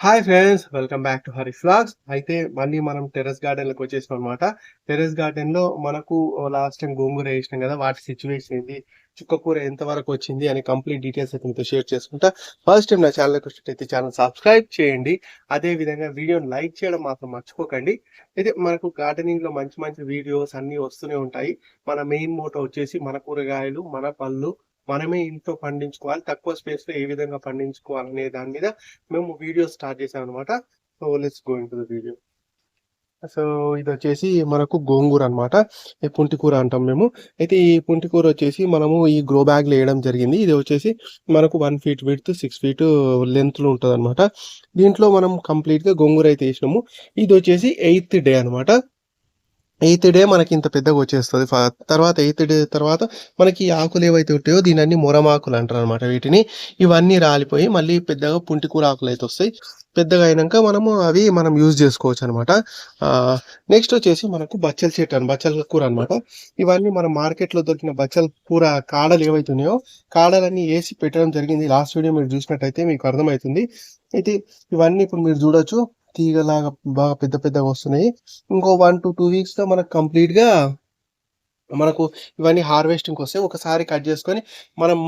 Hi friends, welcome back to Harish vlogs. అయితే మళ్ళీ మనం టెర్రస్ గార్డెన్‌లోకి వచ్చేసాం అనమాట. టెర్రస్ గార్డెన్‌లో మనకు లాస్ట్ టైం గోంగూర వేసినాం కదా! వాటి సిట్యుయేషన్ ఏంది, చుక్కకూర ఎంతవరకు వచ్చింది అనే కంప్లీట్ డీటెయిల్స్ అయితే మీతో షేర్ చేసుకుంటా. ఫస్ట్ టైం నా ఛానల్‌కి వచ్చినట్టయితే ఛానల్ సబ్స్క్రైబ్ చేయండి. అదే విధంగా వీడియోని లైక్ చేయడం మాత్రం మర్చిపోకండి. అయితే మనకు గార్డెనింగ్‌లో మంచి మంచి వీడియోస్ అన్నీ వస్తూనే ఉంటాయి. మన మెయిన్ మోటో వచ్చేసి మన కూరగాయలు, మన పళ్ళు మనమే ఇంట్లో పండించుకోవాలి. తక్కువ స్పేస్‌లో ఏ విధంగా పండించుకోవాలనే దాని మీద మేము వీడియో స్టార్ట్ చేసామనమాట. So, let's go into the video. So, ఇదొచ్చేసి మనకు గోంగూర అనమాట. ఈ పుంటికూర అంటాం మేము. అయితే ఈ పుంటికూర వచ్చేసి మనము ఈ గ్రో బ్యాగ్‌లో ఎయడం జరిగింది. ఇది వచ్చేసి మనకు 1 ఫీట్ విడ్త్, 6 ఫీట్ లెంగ్త్‌లో ఉంటదనమాట. దీంట్లో మనం కంప్లీట్‌గా గోంగూర అయితే ఏసినాము. ఇదొచ్చేసి 8థ్ డే అనమాట. 8థ్ డే మనకి ఇంత పెద్దగా వచ్చేస్తది. తర్వాత 8థ్ డే తర్వాత మనకి ఈ ఆకులు ఏవైతే ఉంటాయో దీనన్ని మొరమాకులు అంటారనమాట వీటిని. ఇవన్నీ రాలిపోయి మళ్ళీ పెద్దగా పుంటికూర ఆకులైతే వస్తాయి. పెద్దగా అయినంక మనం యూజ్ చేసుకోవచ్చనమాట. నెక్స్ట్ వచ్చేసి మనకు బచ్చల కూర అనమాట. ఇవన్నీ మనం మార్కెట్‌లో దొరికిన బచ్చల కూర కాడలు ఏవైతే ఉన్నాయో కాడలన్నీ ఏసి పెట్టడం జరిగింది. లాస్ట్ వీడియో మీరు చూసినట్టయితే మీకు అర్థమైతుంది. అయితే ఇవన్నీ ఇప్పుడు మీరు చూడొచ్చు. తీగలాగా బాగా పెద్ద పెద్దగా వస్తున్నాయి. ఇంకో 1-2 వీక్స్‌లో మనకు కంప్లీట్‌గా మనకు ఇవన్నీ హార్వెస్టింగ్‌కి వస్తాయి. ఒకసారి కట్ చేసుకొని మనం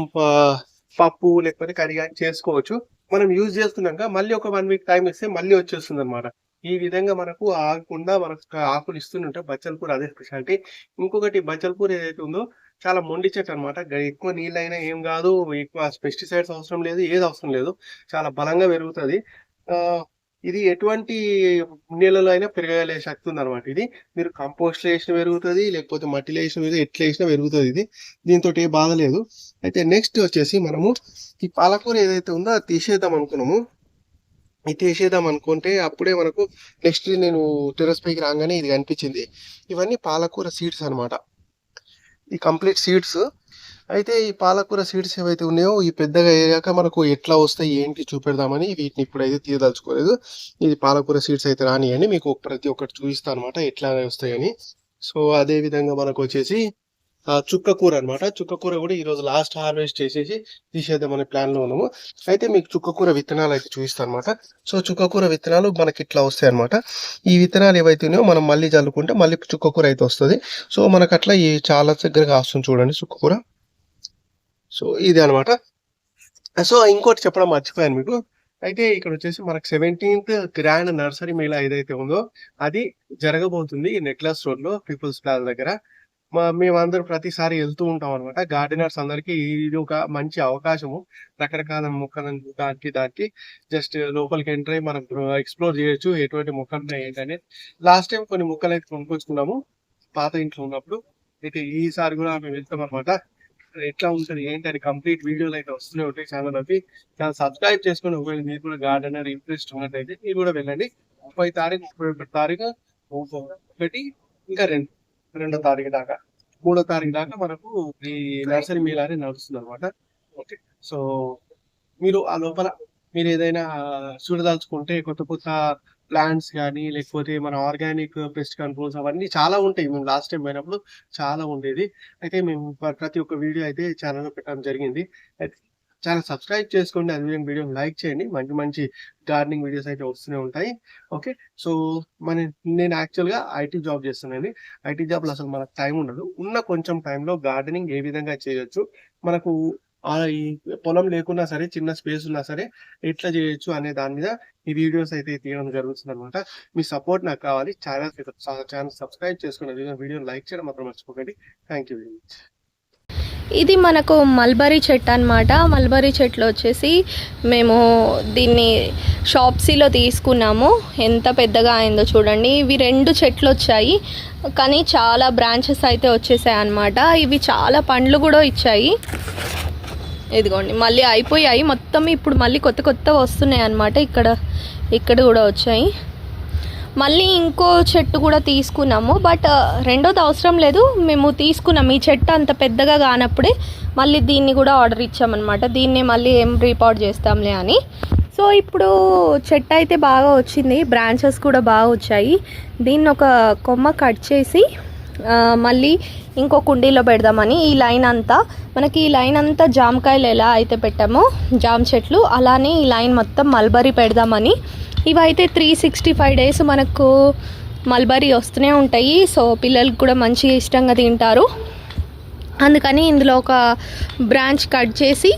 పప్పు లేకపోతే కర్రీ గాని చేసుకోవచ్చు. మనం యూజ్ చేసుకున్నాక మళ్ళీ ఒక 1 వీక్ టైమ్ ఇస్తే మళ్ళీ వచ్చేస్తుందన్నమాట. ఈ విధంగా మనకు ఆగకుండా మనకు ఆకులు ఇస్తూనే బచ్చల కూర అదే స్పెషాలిటీ. ఇంకొకటి బచ్చల కూర ఏదైతే ఉందో చాలా మొండి చెట్టు అనమాట. ఎక్కువ నీళ్ళైనా ఏం కాదు. ఎక్కువ పెస్టిసైడ్స్ అవసరం లేదు. ఏది అవసరం లేదు. చాలా బలంగా పెరుగుతది. ఆహ్, ఇది ఎటువంటి నేలలో అయినా పెరగగలిగే శక్తి ఉందన్నమాట ఇది. మీరు కంపోస్ట్‌లో ఏసినా పెరుగుతది. లేకపోతే మట్టిలో ఏసినా ఎట్లా ఏసినా పెరుగుతది ఇది. దీనితోటి ఏ బాధ లేదు. అయితే నెక్స్ట్ వచ్చేసి మనము ఈ పాలకూర ఏదైతే ఉందో అది తీసేద్దాం అనుకున్నాము. ఇది తీసేద్దాం అనుకుంటే అప్పుడే మనకు నెక్స్ట్ నేను టెర్రస్ పైకి రాంగానే ఇది కనిపించింది. ఇవన్నీ పాలకూర సీడ్స్ అన్నమాట. ఈ కంప్లీట్ సీడ్స్. అయితే ఈ పాలకూర సీడ్స్ ఏవైతే ఉన్నాయో ఈ పెద్దగా అయ్యాక మనకు ఎట్లా వస్తాయి ఏంటి చూపెడదామని వీటిని ఇప్పుడైతే తీయదలుచుకోలేదు. ఇది పాలకూర సీడ్స్ అయితే రానియండి, మీకు ప్రతి ఒక్కటి చూపిస్తా అనమాట ఎట్లా వస్తాయని. సో, అదే విధంగా మనకు వచ్చేసి చుక్కకూర అనమాట. చుక్కకూర కూడా ఈరోజు లాస్ట్ హార్వెస్ట్ చేసేసి తీసేద్దామనే ప్లాన్ లో ఉన్నాము. అయితే మీకు చుక్కకూర విత్తనాలు అయితే చూపిస్తాను అనమాట. సో, చుక్కకూర విత్తనాలు మనకి ఇట్లా వస్తాయి అనమాట. ఈ విత్తనాలు ఏవైతే ఉన్నాయో మనం మళ్ళీ చల్లుకుంటే మళ్ళీ చుక్కకూర అయితే వస్తుంది. సో, మనకు అట్లా ఈ చాలా దగ్గరగా వస్తుంది చూడండి చుక్కకూర. సో, ఇది అనమాట. సో, ఇంకోటి చెప్పడం మర్చిపోయాను మీకు. అయితే ఇక్కడ వచ్చేసి మనకు 17థ్ గ్రాండ్ నర్సరీ మేళా ఏదైతే ఉందో అది జరగబోతుంది నెక్లెస్ రోడ్‌లో పీపుల్స్ ప్లాజా దగ్గర. మేమందరం ప్రతిసారి వెళ్తూ ఉంటాం అనమాట. గార్డెనర్స్ అందరికీ ఇది ఒక మంచి అవకాశము. రకరకాల మొక్కలను దానికి జస్ట్ లోపలికి ఎంటర్ అయ్యి మనం ఎక్స్‌ప్లోర్ చేయొచ్చు. ఎటువంటి మొక్కలున్నాయి ఏంటనేది. లాస్ట్ టైమ్ కొన్ని మొక్కలైతే కొనుక్కొచ్చుకున్నాము పాత ఇంట్లో ఉన్నప్పుడు. అయితే ఈసారి కూడా మేము వెళ్తామనమాట. ఎట్లా ఉంటది ఏంటి అని కంప్లీట్ వీడియోలు అయితే వస్తూనే ఉంటాయి ఛానల్‌లోకి. సబ్స్క్రైబ్ చేసుకొని ఒకవేళ మీరు కూడా గార్డెనర్ ఇంట్రెస్ట్ ఉన్నట్టయితే మీరు కూడా వెళ్ళండి. 30 తారీఖు, 31 తారీఖు, 1 ఇంకా 2, 2వ తారీఖు దాకా, 3వ తారీఖు దాకా మనకు ఈ నర్సరీ మేళా అనేది నడుస్తుందన్నమాట. ఓకే. సో, మీరు ఆ లోపల మీరేదైనా చూడదలుచుకుంటే కొత్త కొత్త ప్లాంట్స్ గానీ, లేకపోతే మన ఆర్గానిక్ పెస్ట్ కంట్రోల్స్ అవన్నీ చాలా ఉంటాయి. మేము లాస్ట్ టైమ్ పోయినప్పుడు చాలా ఉండేది. అయితే మేము ప్రతి ఒక్క వీడియో అయితే ఛానెల్‌లో పెట్టడం జరిగింది. అయితే ఛానెల్ సబ్స్క్రైబ్ చేసుకోండి. అదేవిధంగా వీడియోని లైక్ చేయండి. మంచి మంచి గార్డెనింగ్ వీడియోస్ అయితే వస్తూనే ఉంటాయి. ఓకే. సో, మన నేను యాక్చువల్‌గా ఐటీ జాబ్ చేస్తున్నానండి. ఐటీ జాబ్‌లో అసలు మనకు టైం ఉండదు. ఉన్న కొంచెం టైంలో గార్డెనింగ్ ఏ విధంగా చేయొచ్చు, మనకు ఈ పొలం లేకున్నా సరే, చిన్న స్పేస్ ఉన్నా సరే ఎట్లా చేయొచ్చు అనే దాని మీద ఈ వీడియోస్ అయితే తీయడం జరుగుతుందనమాట. మీ సపోర్ట్ నాకు కావాలి. ఛానల్ సబ్స్క్రైబ్ చేసుకొని వీడియోని లైక్ చేయడం మాత్రం మర్చిపోకండి. Thank you very much. ఇది మనకు మల్బరీ చెట్టు అనమాట. మల్బరీ చెట్లు వచ్చేసి మేము దీన్ని షాప్సీలో తీసుకున్నాము. ఎంత పెద్దగా అయిందో చూడండి. ఇవి 2 చెట్లు వచ్చాయి, కానీ చాలా బ్రాంచెస్ అయితే వచ్చేసాయి అన్నమాట. ఇవి చాలా పండ్లు కూడా ఇచ్చాయి. ఇదిగోండి మళ్ళీ అయిపోయాయి మొత్తం. ఇప్పుడు మళ్ళీ కొత్త కొత్తగా వస్తున్నాయి అన్నమాట. ఇక్కడ కూడా వచ్చాయి. మళ్ళీ ఇంకో చెట్టు కూడా తీసుకున్నాము, బట్ రెండోది అవసరం లేదు. మేము తీసుకున్నాం ఈ చెట్టు అంత పెద్దగా కానప్పుడే మళ్ళీ దీన్ని కూడా ఆర్డర్ ఇచ్చామన్నమాట. దీన్ని మళ్ళీ ఏం రీపాట్ చేస్తాంలే అని. సో, ఇప్పుడు చెట్టు అయితే బాగా వచ్చింది, బ్రాంచెస్ కూడా బాగా వచ్చాయి. దీన్ని ఒక కొమ్మ కట్ చేసి మళ్ళీ ఇంకో కుండీలో పెడదామని. ఈ లైన్ అంతా మనకి ఈ లైన్ అంతా జామకాయలు ఎలా అయితే పెట్టామో జామ చెట్లు, అలానే ఈ లైన్ మొత్తం మల్బరీ పెడదామని. ఇవైతే 365 డేస్ మనకు మల్బరీ వస్తూనే ఉంటాయి. సో పిల్లలకు కూడా మంచిగా ఇష్టంగా తింటారు. అందుకని ఇందులో ఒక బ్రాంచ్ కట్ చేసి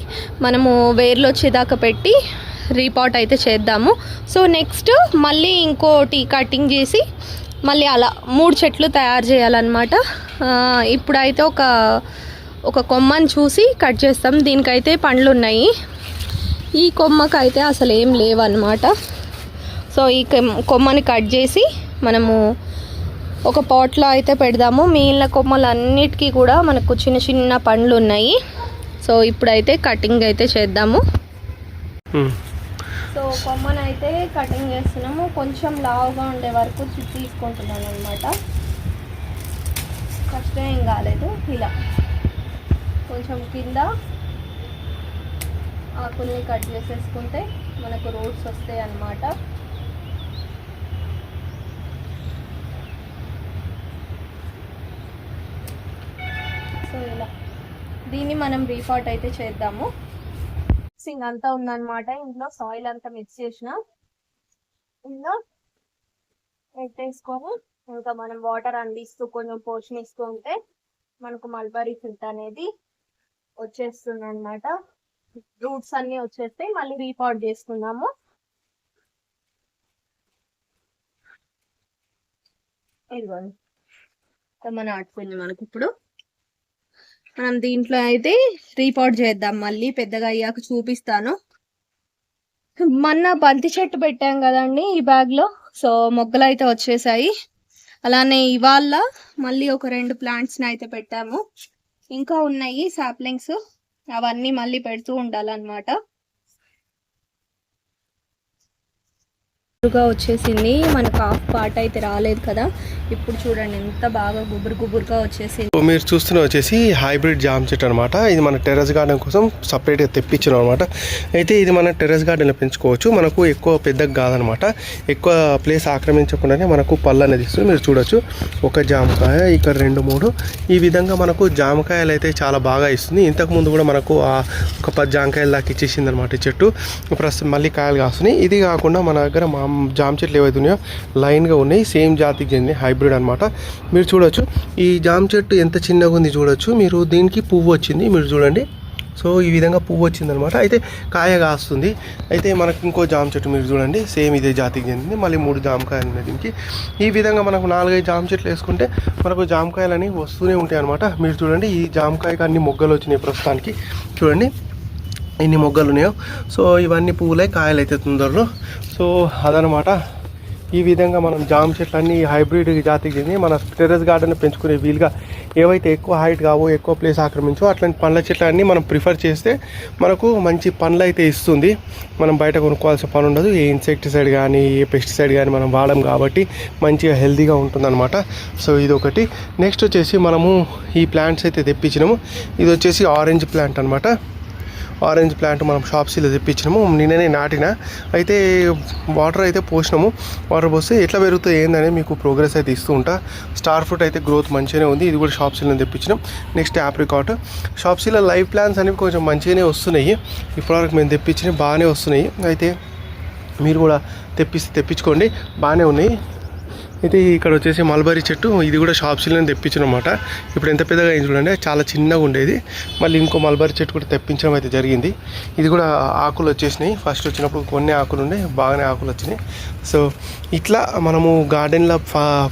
మనము వేర్లు వచ్చేదాకా పెట్టి రీపాట్ అయితే చేద్దాము. సో నెక్స్ట్ మళ్ళీ ఇంకోటి కటింగ్ చేసి మళ్ళీ అలా 3 చెట్లు తయారు చేయాలన్నమాట. ఇప్పుడైతే ఒక కొమ్మని చూసి కట్ చేస్తాం. దీనికైతే పండ్లు ఉన్నాయి, ఈ కొమ్మకైతే అసలు ఏం లేవన్నమాట. సో ఈ కొమ్మని కట్ చేసి మనము ఒక పాట్లో అయితే పెడదాము. మిగిలిన కొమ్మలన్నిటికీ కూడా మనకు చిన్న చిన్న పండ్లు ఉన్నాయి. సో ఇప్పుడైతే కటింగ్ అయితే చేద్దాము. సో కొమ్మను అయితే కటింగ్ చేస్తున్నాము. కొంచెం లావుగా ఉండే వరకు తీసుకుంటున్నాను అనమాట. ఫస్ట్ ఏం కాలేదు, ఇలా కొంచెం కింద ఆకుల్ని కట్ చేసేసుకుంటే మనకు రూట్స్ వస్తాయి అన్నమాట. సో ఇలా దీన్ని మనం రీపాట్ అయితే చేద్దాము. మిక్సింగ్ అంతా ఉందన్నమాట. ఇంట్లో సాయిల్ అంతా మిక్స్ చేసిన ఇందులో పెట్టేసుకొని ఇంకా మనం వాటర్ అందిస్తూ కొంచెం పోషణ ఇస్తూ ఉంటే మనకు మల్బరీ చెట్టు అనేది వచ్చేస్తుంది అనమాట. రూట్స్ అన్ని వచ్చేస్తే మళ్ళీ రీపాట్ చేసుకుందాము. ఇదిగోండి మన ఆడుకుంది మనకి. ఇప్పుడు మనం దీంట్లో అయితే రీపాట్ చేద్దాం. మళ్ళీ పెద్దగా అయ్యాక చూపిస్తాను. మొన్న బంతి చెట్టు పెట్టాం కదండి ఈ బ్యాగ్లో. సో మొగ్గలు అయితే వచ్చేసాయి. అలానే ఇవాళ మళ్ళీ ఒక 2 ప్లాంట్స్ని అయితే పెట్టాము. ఇంకా ఉన్నాయి సాప్లింగ్స్, అవన్నీ మళ్ళీ పెడుతూ ఉండాలన్నమాట. వచ్చేసింది మనకు హాఫ్ పార్ట్ అయితే రాలేదు కదా. ఇప్పుడు చూడండి ఎంత బాగా గుబురుగా వచ్చేసింది. మీరు చూస్తున్న వచ్చేసి హైబ్రిడ్ జామ చెట్టు అనమాట. ఇది మన టెర్రస్ గార్డెన్ కోసం సపరేట్గా తెప్పించాం అనమాట. అయితే ఇది మన టెర్రస్ గార్డెన్లో పెంచుకోవచ్చు. మనకు ఎక్కువ పెద్దగా కాదనమాట. ఎక్కువ ప్లేస్ ఆక్రమించకుండానే మనకు పళ్ళు అనేది ఇస్తుంది. మీరు చూడొచ్చు, ఒక జామకాయ, ఇక్కడ 2, 3 ఈ విధంగా మనకు జామకాయలు అయితే చాలా బాగా ఇస్తుంది. ఇంతకుముందు కూడా మనకు ఒక 10 జామకాయలు దాకా ఇచ్చేసింది అనమాట ఈ చెట్టు. ప్రస్తుతం మళ్ళీ కాయలు కాస్తున్నాయి. ఇది కాకుండా మన దగ్గర జామ చెట్లు ఏవైతే ఉన్నాయో లైన్గా ఉన్నాయి, సేమ్ జాతికి చెందిన హైబ్రిడ్ అనమాట. మీరు చూడొచ్చు ఈ జామ చెట్టు ఎంత చిన్నగా ఉంది చూడొచ్చు మీరు. దీనికి పువ్వు వచ్చింది, మీరు చూడండి. సో ఈ విధంగా పువ్వు వచ్చిందనమాట. అయితే కాయ కాస్తుంది. అయితే మనకు ఇంకో జామ చెట్టు మీరు చూడండి, సేమ్ ఇదే జాతికి చెందింది. మళ్ళీ 3 జామకాయలు ఉన్నాయి దీనికి. ఈ విధంగా మనకు 4-5 జామ చెట్లు వేసుకుంటే మనకు జామకాయలు అనేవి వస్తూనే ఉంటాయి అనమాట. మీరు చూడండి, ఈ జామకాయకి అన్ని మొగ్గలు వచ్చినాయి ప్రస్తుతానికి. చూడండి ఎన్ని మొగ్గలు ఉన్నాయో. సో ఇవన్నీ పువ్వులై కాయలు అయితే తొందరలో. సో అదనమాట. ఈ విధంగా మనం జామ చెట్లన్నీ హైబ్రిడ్ జాతికి చెంది మన టెర్రస్ గార్డెన్ పెంచుకునే వీలుగా ఏవైతే ఎక్కువ హైట్ కావో, ఎక్కువ ప్లేస్ ఆక్రమించో అట్లాంటి పండ్ల చెట్లన్నీ మనం ప్రిఫర్ చేస్తే మనకు మంచి పండ్లు అయితే ఇస్తుంది. మనం బయట కొనుక్కోవాల్సిన పని ఉండదు. ఏ ఇన్సెక్టిసైడ్ కానీ ఏ పెస్టిసైడ్ కానీ మనం వాడం కాబట్టి మంచిగా హెల్తీగా ఉంటుందన్నమాట. సో ఇది ఒకటి. నెక్స్ట్ వచ్చేసి మనము ఈ ప్లాంట్స్ అయితే తెప్పించినాము. ఇది వచ్చేసి ఆరెంజ్ ప్లాంట్ అనమాట. ఆరెంజ్ ప్లాంట్ మనం షాప్స్లో తెప్పించినాము. నిన్ననే నాటిన. అయితే వాటర్ అయితే పోసినాము. వాటర్ పోస్తే ఎట్లా పెరుగుతాయి ఏందని మీకు ప్రోగ్రెస్ అయితే ఇస్తూ ఉంటా. స్టార్ ఫ్రూట్ అయితే గ్రోత్ మంచిగానే ఉంది. ఇది కూడా షాప్స్లో తెప్పించినాం. Next apricot. షాప్స్లో లైవ్ ప్లాంట్స్ అనేవి కొంచెం మంచిగానే వస్తున్నాయి. ఇప్పటివరకు మేము తెప్పించినవి బాగానే వస్తున్నాయి. అయితే మీరు కూడా తెప్పించుకోండి, బాగానే ఉన్నాయి. అయితే ఇక్కడ వచ్చేసి మల్బరీ చెట్టు, ఇది కూడా షాప్స్లోనే తెప్పించడం అనమాట. ఇప్పుడు ఎంత పెద్దగా అయింది చూడండి, చాలా చిన్నగా ఉండేది. మళ్ళీ ఇంకో మల్బరీ చెట్టు కూడా తెప్పించడం అయితే జరిగింది. ఇది కూడా ఆకులు వచ్చేసినాయి. ఫస్ట్ వచ్చినప్పుడు కొన్ని ఆకులు ఉండే, బాగానే ఆకులు వచ్చినాయి. సో ఇట్లా మనము గార్డెన్లో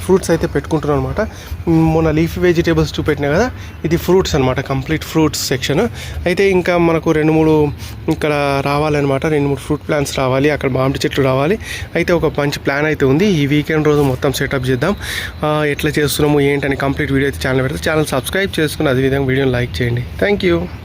ఫ్రూట్స్ అయితే పెట్టుకుంటున్నాం అనమాట. మొన్న లీఫీ వెజిటేబుల్స్ చూపెట్టినా కదా, ఇది ఫ్రూట్స్ అనమాట, కంప్లీట్ ఫ్రూట్స్ సెక్షన్. అయితే ఇంకా మనకు 2-3 ఇక్కడ రావాలన్నమాట. 2-3 ఫ్రూట్ ప్లాంట్స్ రావాలి, అక్కడ మామిడి చెట్లు రావాలి. అయితే ఒక మంచి ప్లాన్ అయితే ఉంది. ఈ వీకెండ్ రోజు మొత్తం సెటప్ చేద్దాం. ఎట్లా చేస్తున్నాము ఏంటని కంప్లీట్ వీడియో అయితే ఛానల్ పెడితే ఛానల్ సబ్స్క్రైబ్ చేసుకుని అదేవిధంగా వీడియోని లైక్ చేయండి. Thank you.